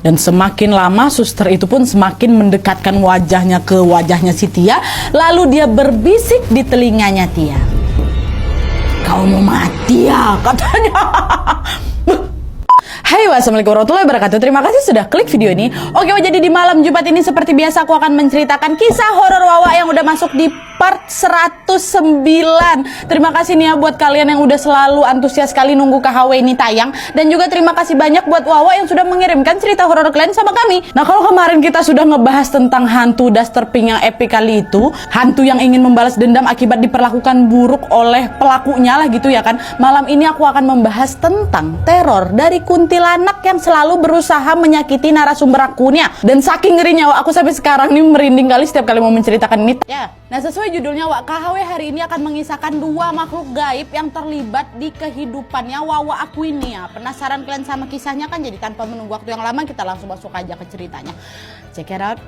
Dan semakin lama suster itu pun semakin mendekatkan wajahnya ke wajahnya si Tia. Lalu dia berbisik di telinganya Tia. "Kau mau mati ya?" katanya. Hai, wassalamualaikum warahmatullahi wabarakatuh. Terima kasih sudah klik video ini. Oke, jadi di malam Jumat ini seperti biasa aku akan menceritakan kisah horor Wawa yang udah masuk di part 109. Terima kasih nih ya buat kalian yang udah selalu antusias sekali nunggu KHW ini tayang. Dan juga terima kasih banyak buat Wawa yang sudah mengirimkan cerita horor kalian sama kami. Nah, kalau kemarin kita sudah ngebahas tentang hantu Duster Pink yang epic kali itu, hantu yang ingin membalas dendam akibat diperlakukan buruk oleh pelakunya lah gitu ya kan. Malam ini aku akan membahas tentang teror dari kuntilanak yang selalu berusaha menyakiti narasumber akunnya. Dan saking ngerinya Wak, aku sampai sekarang nih merinding kali setiap kali mau menceritakan ini. Ya, nah sesuai judulnya Wak, KHW hari ini akan mengisahkan dua makhluk gaib yang terlibat di kehidupannya Wawa aku ini ya. Penasaran kalian sama kisahnya kan? Jadi tanpa menunggu waktu yang lama kita langsung masuk aja ke ceritanya. Check it out.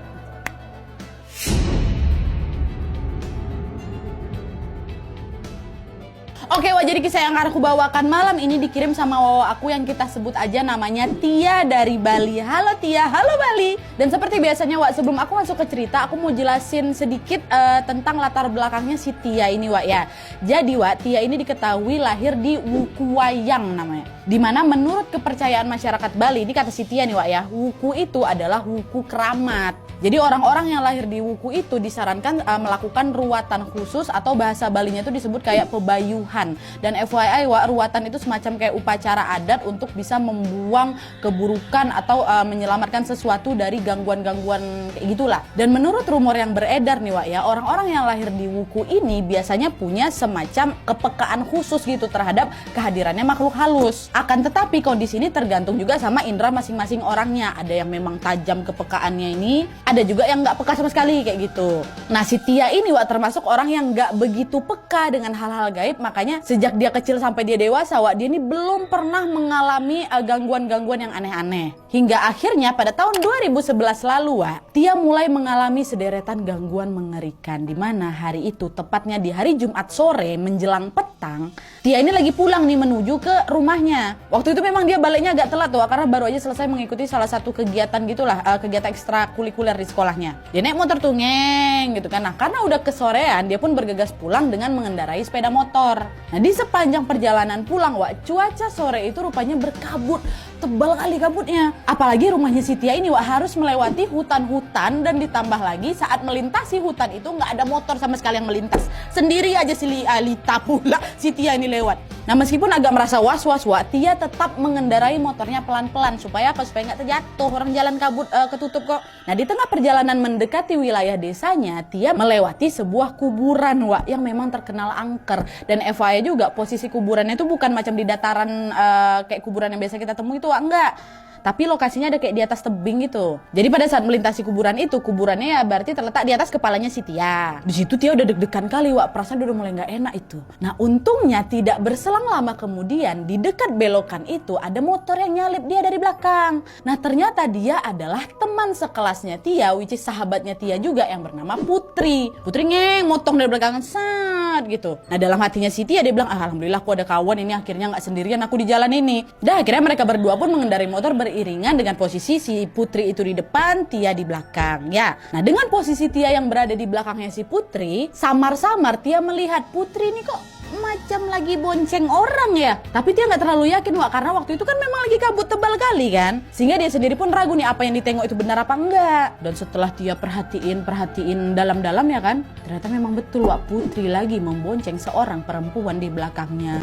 Oke, Wak, jadi kisah yang akan aku bawakan malam ini dikirim sama Wawa aku yang kita sebut aja namanya Tia dari Bali. Halo Tia, halo Bali. Dan seperti biasanya Wak, sebelum aku masuk ke cerita, aku mau jelasin sedikit tentang latar belakangnya si Tia ini Wak ya. Jadi Wak, Tia ini diketahui lahir di Wukuwayang namanya. Dimana menurut kepercayaan masyarakat Bali, ini kata si Tia nih Wak ya, Wuku itu adalah wuku keramat. Jadi orang-orang yang lahir di Wuku itu disarankan melakukan ruatan khusus atau bahasa Balinya itu disebut kayak pebayuhan. Dan FYI Wak, ruatan itu semacam kayak upacara adat untuk bisa membuang keburukan atau menyelamatkan sesuatu dari gangguan-gangguan kayak gitulah. Dan menurut rumor yang beredar nih Wak ya, orang-orang yang lahir di Wuku ini biasanya punya semacam kepekaan khusus gitu terhadap kehadirannya makhluk halus. Akan tetapi kondisi ini tergantung juga sama indera masing-masing orangnya. Ada yang memang tajam kepekaannya ini, ada juga yang nggak peka sama sekali kayak gitu. Nah, si Tia ini Wak termasuk orang yang nggak begitu peka dengan hal-hal gaib. Makanya sejak dia kecil sampai dia dewasa Wak, dia ini belum pernah mengalami gangguan-gangguan yang aneh-aneh. Hingga akhirnya pada tahun 2011 lalu Wak, Tia mulai mengalami sederetan gangguan mengerikan. Dimana hari itu tepatnya di hari Jumat sore menjelang petang, Tia ini lagi pulang nih menuju ke rumahnya. Waktu itu memang dia baliknya agak telat Wak, karena baru aja selesai mengikuti salah satu kegiatan gitulah, kegiatan ekstrakurikuler di sekolahnya. Dia naik motor tuh ngeng gitu kan. Nah, karena udah kesorean, dia pun bergegas pulang dengan mengendarai sepeda motor. Nah, di sepanjang perjalanan pulang Wak, cuaca sore itu rupanya berkabut. Tebal kali kabutnya. Apalagi rumahnya si Tia ini Wak harus melewati hutan-hutan. Dan ditambah lagi saat melintasi hutan itu nggak ada motor sama sekali yang melintas. Sendiri aja si Lita pula si Tia ini lewat. Nah, meskipun agak merasa was-was Wak, Tia tetap mengendarai motornya pelan-pelan. Supaya apa? Supaya nggak terjatuh. Orang jalan kabut ketutup kok. Nah, di tengah perjalanan mendekati wilayah desanya, Tia melewati sebuah kuburan Wak yang memang terkenal angker. Dan FYI juga posisi kuburannya itu bukan macam di dataran kayak kuburan yang biasa kita temui itu Wak, enggak. Tapi lokasinya ada kayak di atas tebing gitu. Jadi pada saat melintasi kuburan itu, kuburannya ya berarti terletak di atas kepalanya si Tia. Di situ Tia udah deg-degan kali Wak, perasaan udah mulai nggak enak itu. Nah, untungnya tidak berselang lama kemudian di dekat belokan itu ada motor yang nyalip dia dari belakang. Nah, ternyata dia adalah teman sekelasnya Tia, which is sahabatnya Tia juga yang bernama Putri. Putri ngeng motong dari belakang sat gitu. Nah, dalam hatinya si Tia dia bilang, alhamdulillah aku ada kawan ini, akhirnya nggak sendirian aku di jalan ini. Dah akhirnya mereka berdua pun mengendarai motor beriringan dengan posisi si Putri itu di depan, Tia di belakang ya. Nah, dengan posisi Tia yang berada di belakangnya si Putri, samar-samar Tia melihat Putri ini kok macam lagi bonceng orang ya. Tapi Tia nggak terlalu yakin Wak, karena waktu itu kan memang lagi kabut tebal kali kan. Sehingga dia sendiri pun ragu nih apa yang ditengok itu benar apa enggak. Dan setelah Tia perhatiin dalam-dalam ya kan, ternyata memang betul Wak, Putri lagi membonceng seorang perempuan di belakangnya.